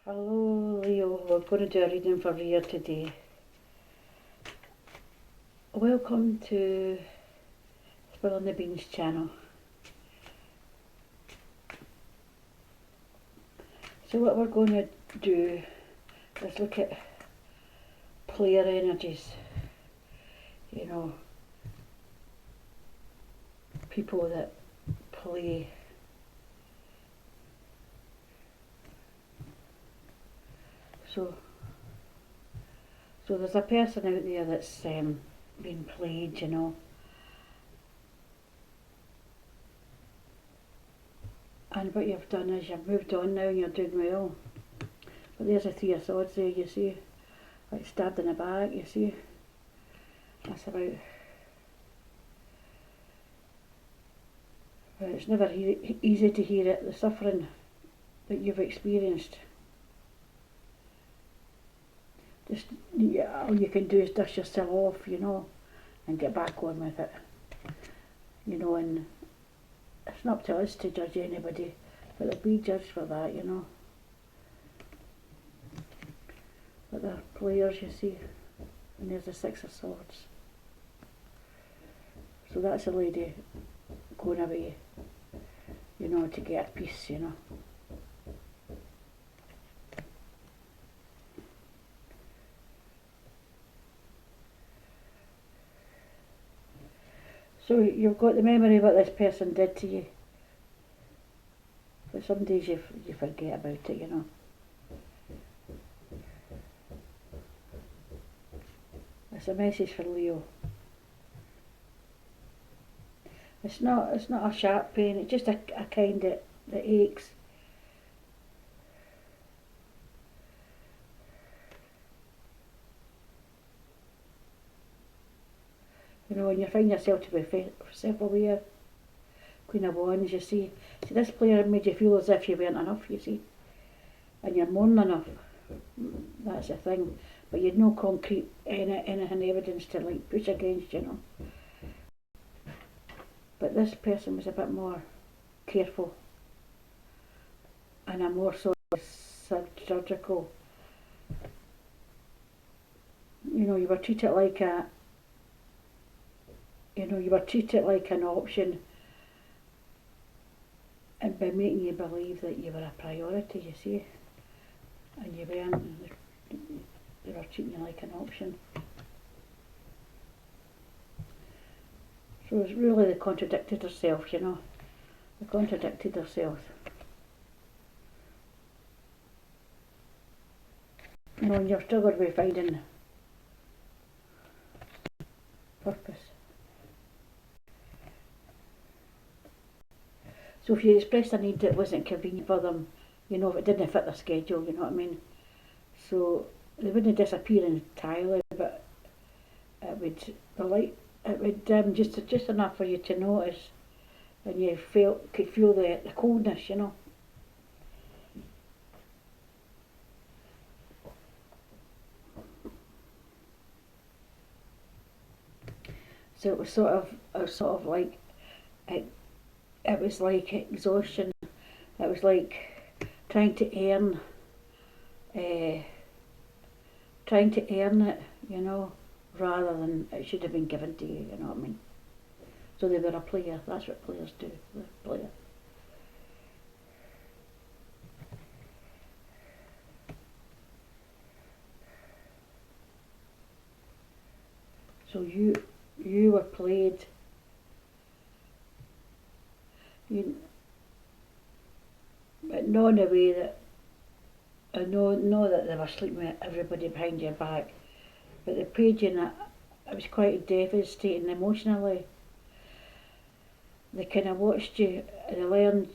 Hello Leo, we're going to do a reading for Rhea today. Welcome to Spill on the Beans channel. So what we're going to do is look at player energies, you know, people that play. So there's a person out there that's been played, you know, and what you've done is you've moved on now and you're doing well. But there's a three of swords there, you see, like stabbed in the back, you see. That's about. Well, it's never easy to hear it, the suffering that you've experienced. Just, yeah, all you can do is dust yourself off, you know, and get back on with it, you know, and it's not up to us to judge anybody, but they'll be judged for that, you know. But they're players, you see, and there's the Six of Swords. So that's a lady going away, you know, to get her peace, you know. So you've got the memory of what this person did to you. But some days you forget about it, you know. It's a message for Leo. It's not a sharp pain, it's just a kind that aches. You know, when you find yourself to be self-aware, Queen of Wands, you see. See, this player made you feel as if you weren't enough, you see. And you're more than enough. That's the thing. But you'd no concrete anything evidence to like push against, you know. But this person was a bit more careful and a more so surgical. You know, you were treated like an option, and by making you believe that you were a priority, you see, and you weren't. They were treating you like an option. So it's really they contradicted herself, you know. They contradicted herself. You know, and you're struggling with finding purpose. So if you expressed a need that wasn't convenient for them, you know, if it didn't fit their schedule, you know what I mean? So they wouldn't disappear entirely, but it would just enough for you to notice, and you could feel the coldness, you know. So it was sort of like it was like exhaustion. It was like trying to earn, it, you know, rather than it should have been given to you. You know what I mean? So they were a player. That's what players do. They're a player. So you were played. You, but not in a way that I know that they were sleeping with everybody behind your back, but they played you in it was quite devastating emotionally. They kind of watched you and they learned,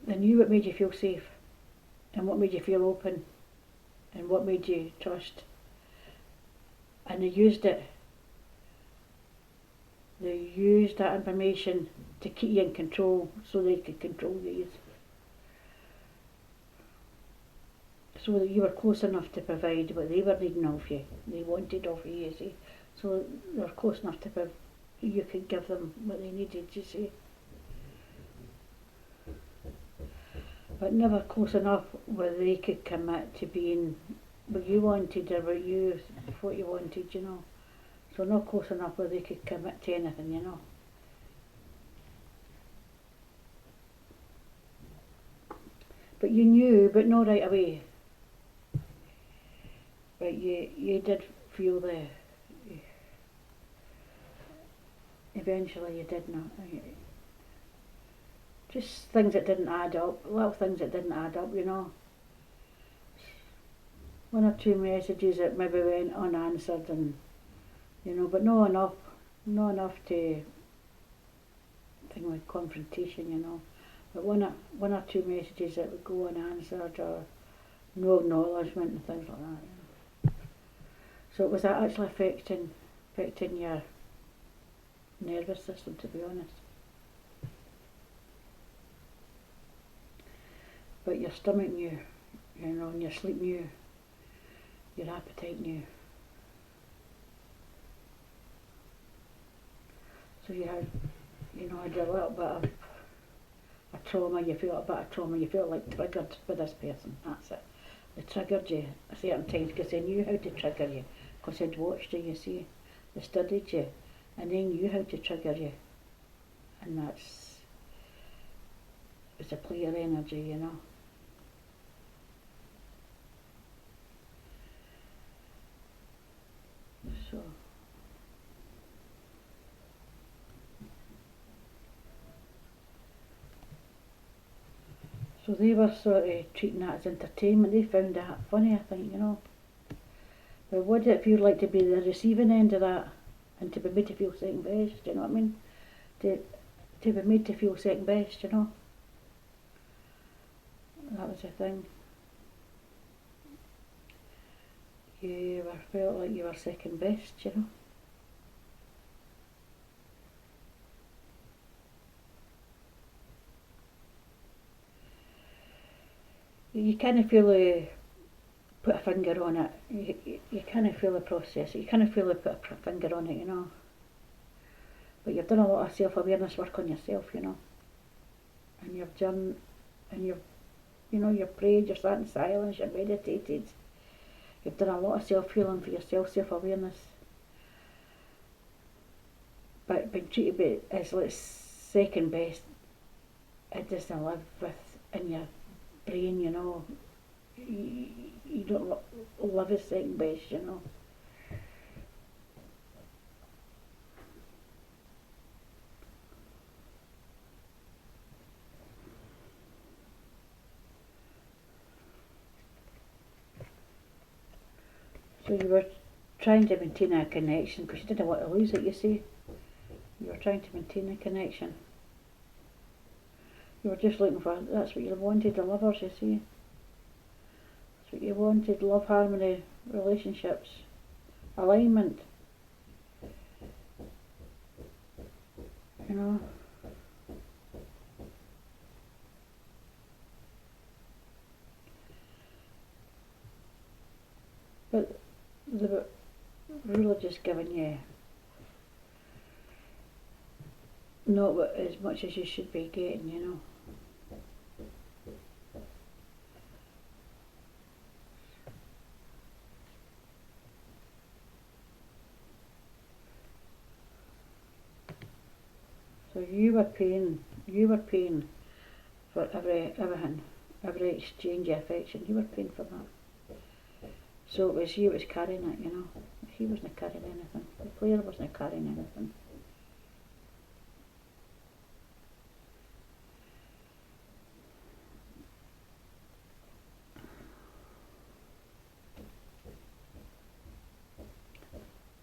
they knew what made you feel safe and what made you feel open and what made you trust, and they used it. They used that information to keep you in control so they could control you. So that you were close enough to provide what they were needing of you, they wanted of you, you see. So they were close enough to you could give them what they needed, you see. but never close enough where they could commit to being what you wanted or what you wanted, you know. So not close enough where they could commit to anything, you know. But you knew, but not right away. But you did feel eventually you did not. Just things that didn't add up, little things that didn't add up, you know. One or two messages that maybe went unanswered, and you know, but not enough to thing like confrontation, you know. But one or two messages that would go unanswered, or no acknowledgement and things like that. You know. So it was actually affecting your nervous system, to be honest. But your stomach knew, you know, and your sleep knew, your appetite knew. So you had a little bit of a trauma, you felt a bit of trauma, you felt like triggered by this person, that's it. They triggered you at certain times because they knew how to trigger you, because they'd watched you, you see. They studied you, and they knew how to trigger you. And it's a clear energy, you know. So they were sort of treating that as entertainment. They found that funny, I think, you know. But what did it feel like to be the receiving end of that, and to be made to feel second best, you know what I mean? To be made to feel second best, you know. That was the thing. You felt like you were second best, you know. You kind of feel put a finger on it. You kind of feel the process. You kind of feel put a finger on it, you know. But you've done a lot of self-awareness work on yourself, you know. And you've done, and you've prayed, you're sat in silence, you've meditated. You've done a lot of self-healing for yourself, self-awareness. But being treated as like second best, it doesn't live in your brain, you know. You don't live as second best, you know. So you were trying to maintain a connection because you didn't want to lose it, you see. You were trying to maintain a connection. You were just looking for, that's what you wanted, the lovers, you see. That's what you wanted, love, harmony, relationships, alignment. You know. But the religious giving you not as much as you should be getting, you know. So you were paying for everything, every exchange of affection. You were paying for that. So it was you that was carrying it, you know. He wasn't carrying anything. The player wasn't carrying anything.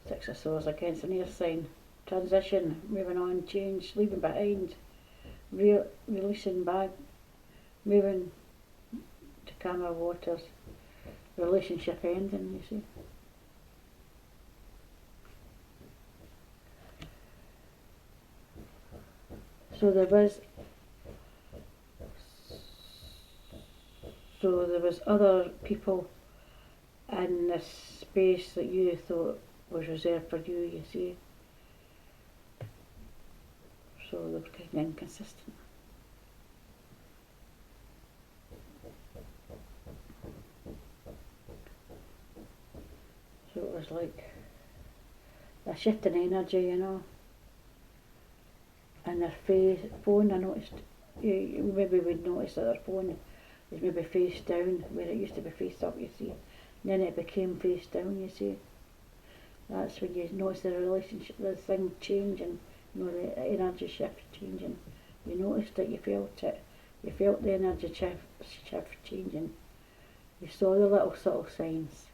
Six of Swords against an air sign. Transition, moving on, change, leaving behind, releasing back, moving to calmer waters, relationship ending, you see. So there was other people in this space that you thought was reserved for you, you see. So they were kind of inconsistent. So it was like a shift in energy, you know. And their phone, I noticed, you maybe would notice that their phone is maybe face down, where it used to be face up, you see. And then it became face down, you see. That's when you notice the relationship, the thing changing, you know, the energy shift changing. You noticed it, you felt it. You felt the energy shift changing. You saw the little subtle signs.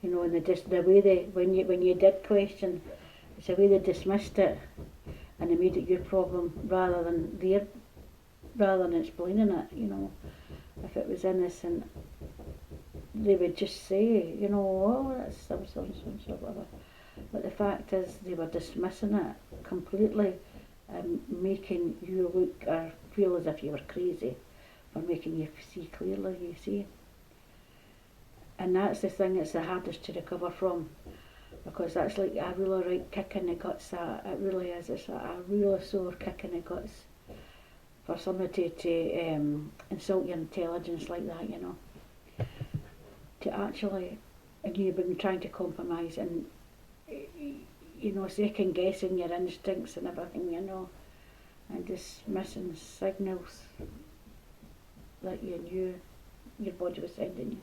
You know, and the way when you did question, it's the way they dismissed it, and they made it your problem rather than explaining it. You know, if it was innocent, they would just say, you know, oh, that's so whatever. But the fact is, they were dismissing it completely and making you look or feel as if you were crazy for making you see clearly, you see. And that's the thing that's the hardest to recover from, because that's like a really right kick in the guts, it really is. It's a really sore kick in the guts for somebody to insult your intelligence like that, you know. To actually, and you've been trying to compromise and, you know, second guessing your instincts and everything, you know, and dismissing signals that you knew your body was sending you.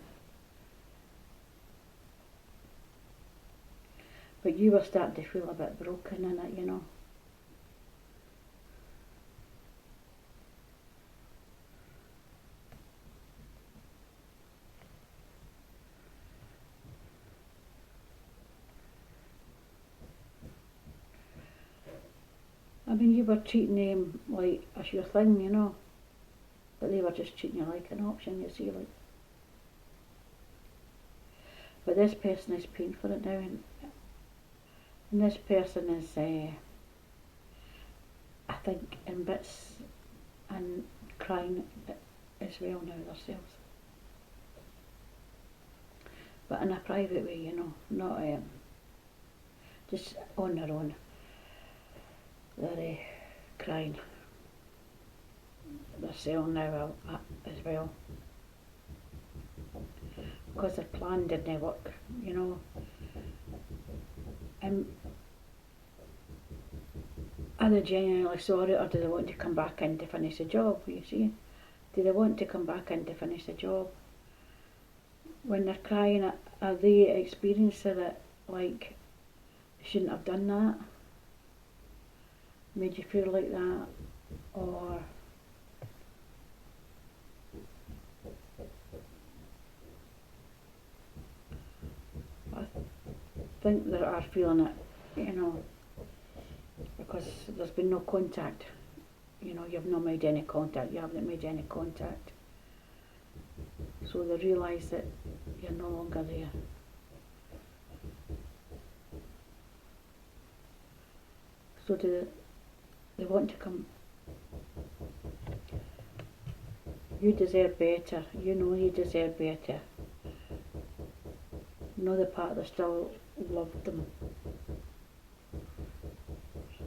But you were starting to feel a bit broken in it, you know. I mean, you were treating them like as your thing, you know, but they were just treating you like an option, you see, like. But this person is paying for it now, and this person is, I think, in bits and crying as well now themselves. But in a private way, you know, not just on their own. They're crying themselves now as well. Because their plan didn't work, you know. Are they genuinely sorry, or do they want to come back in to finish the job, you see? Do they want to come back in to finish the job? When they're crying, are they experiencing it like, shouldn't have done that? Made you feel like that? Or I think they are feeling it, you know, because there's been no contact. You know, you've not made any contact, you haven't made any contact. So they realise that you're no longer there. So do they want to come? You deserve better, you know you deserve better. You know the part that still loved them.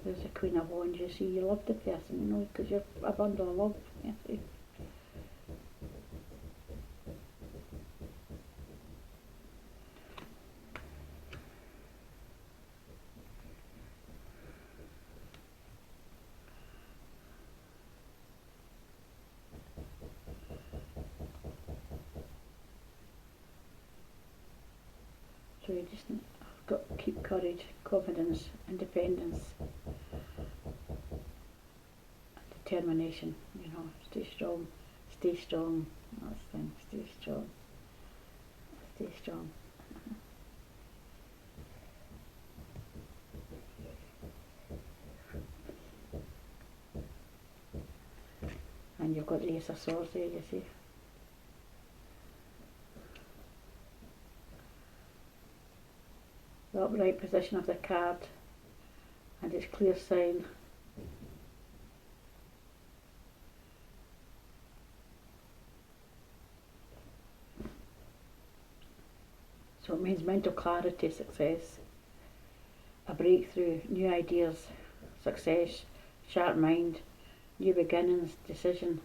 There's the Queen of Wands, you see, you love the person, you know, because you're a bundle of love, you see. So you just have got to keep courage, confidence, independence, determination, you know, stay strong, that's the thing, stay strong. And you've got the Ace of Swords there, you see. The upright position of the card and its clear sign. So it means mental clarity, success, a breakthrough, new ideas, success, sharp mind, new beginnings, decision.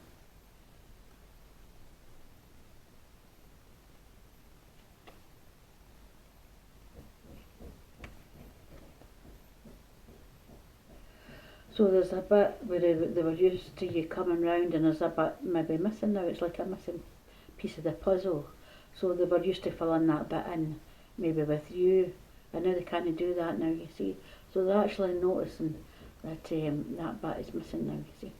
So there's a bit where they were used to you coming round, and there's a bit maybe missing now. It's like a missing piece of the puzzle. So they were used to filling that bit in, maybe with you, and now they can't do that now, you see. So they're actually noticing that that bit is missing now, you see.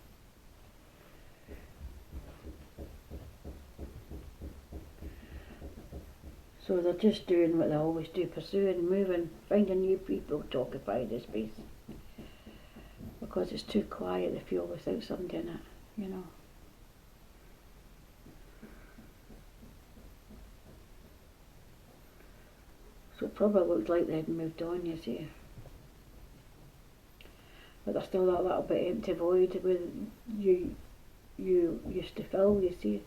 So they're just doing what they always do, pursuing, moving, finding new people to occupy the space. Because it's too quiet, they feel, without somebody in it, you know. So it probably looked like they'd moved on, you see. But there's still that little bit empty void where you used to fill, you see.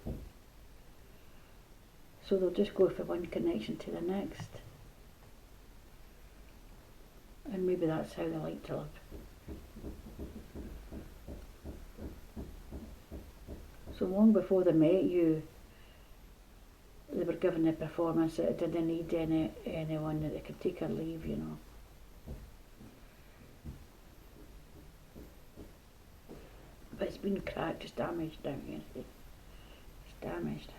So they'll just go from one connection to the next. And maybe that's how they like to live. So long before they met you, they were given a performance that didn't need anyone that they could take or leave, you know. But it's been cracked, it's damaged now, you see. It's damaged.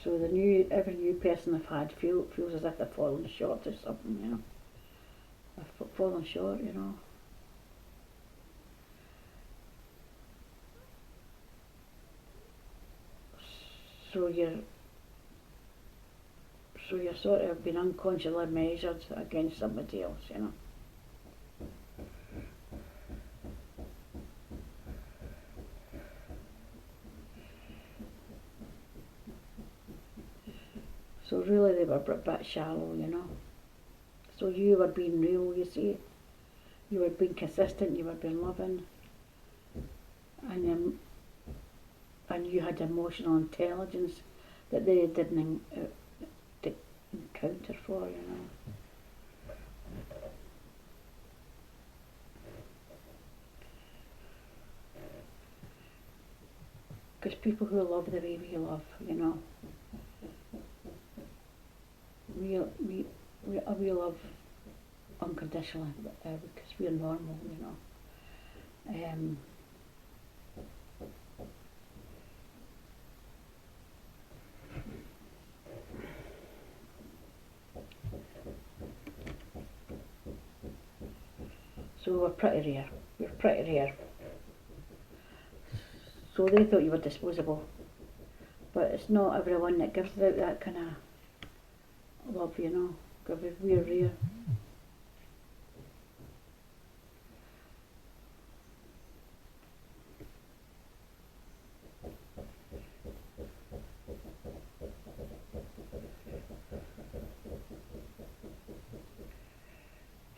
So every new person I've had feels as if they've fallen short or something, you know. They've fallen short, you know. So you're sort of being unconsciously measured against somebody else, you know. So really they were a bit shallow, you know. So you were being real, you see. You were being consistent, you were being loving. And you had emotional intelligence that they didn't encounter for, you know. Because people who love the way we love, you know, we love unconditionally because we're normal, you know. So we're pretty rare. We're pretty rare. So they thought you were disposable, but it's not everyone that gives out that kind of love, you know. Because we're rare.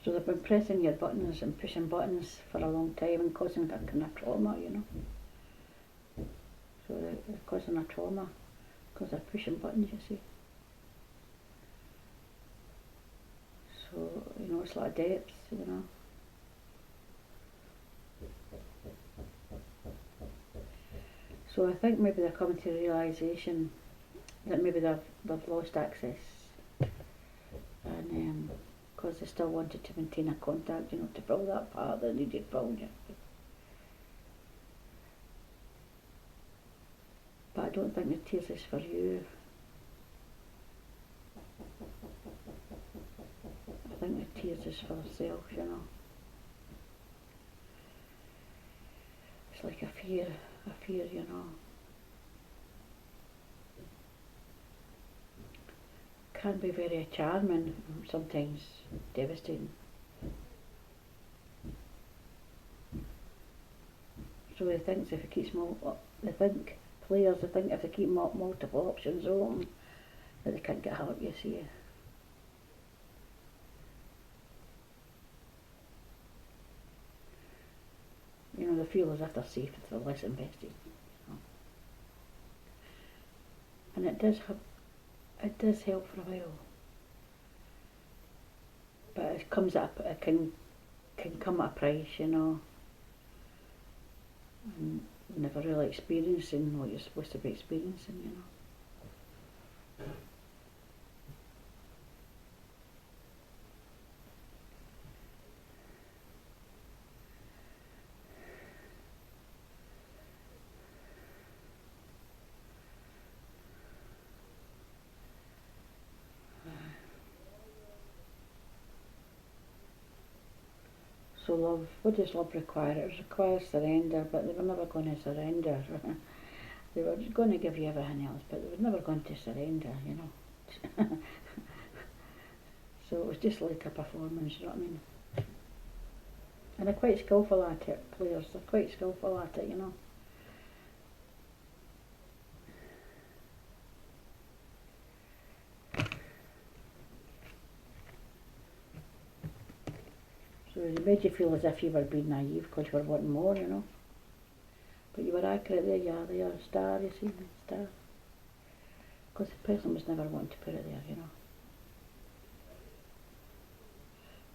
So they've been pressing your buttons and pushing buttons for a long time and causing that kind of trauma, you know. So they're causing a trauma because they're pushing buttons, you see. So, you know, it's like depths, you know. So I think maybe they're coming to the realisation that maybe they've lost access, and because they still wanted to maintain a contact, you know, to fill that part that needed filling. But I don't think the tears is for you. I think the tears is for herself, you know. It's like a fear, you know. Can be very charming, sometimes devastating. So they think if it keeps players think if they keep multiple options open, that they can't get hurt, you see. You know, they feel as if they're safe if they're less invested. You know. And it does help for a while. But it can come at a price, you know. And never really experiencing what you're supposed to be experiencing, you know. also love, what does love require? It requires surrender, but they were never going to surrender. They were going to give you everything else, but they were never going to surrender, you know. So it was just like a performance, you know what I mean? And they're quite skillful at it, players, they're quite skillful at it, you know. So it made you feel as if you were being naive because you were wanting more, you know. But you were accurate there, yeah, there, star, you see, star. Because the person was never wanting to put it there, you know.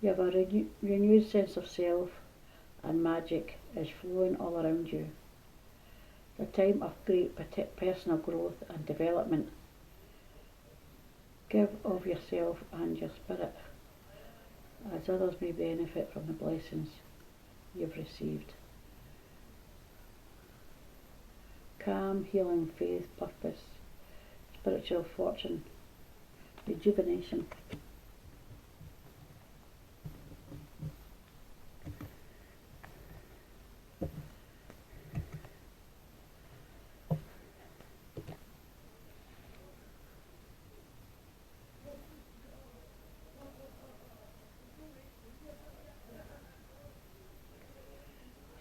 You have a renewed sense of self, and magic is flowing all around you. The time of great personal growth and development. Give of yourself and your spirit, as others may benefit from the blessings you've received. Calm, healing, faith, purpose, spiritual fortune, rejuvenation.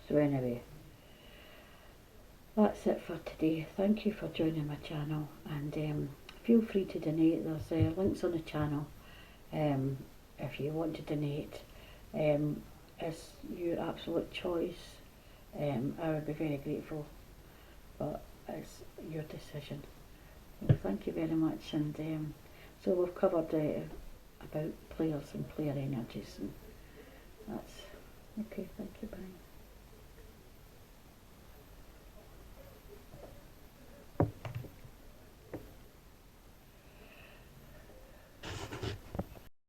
So anyway, that's it for today. Thank you for joining my channel, and feel free to donate. There's links on the channel if you want to donate. It's your absolute choice. I would be very grateful, but it's your decision. So thank you very much, and so we've covered about players and player energies, and that's okay.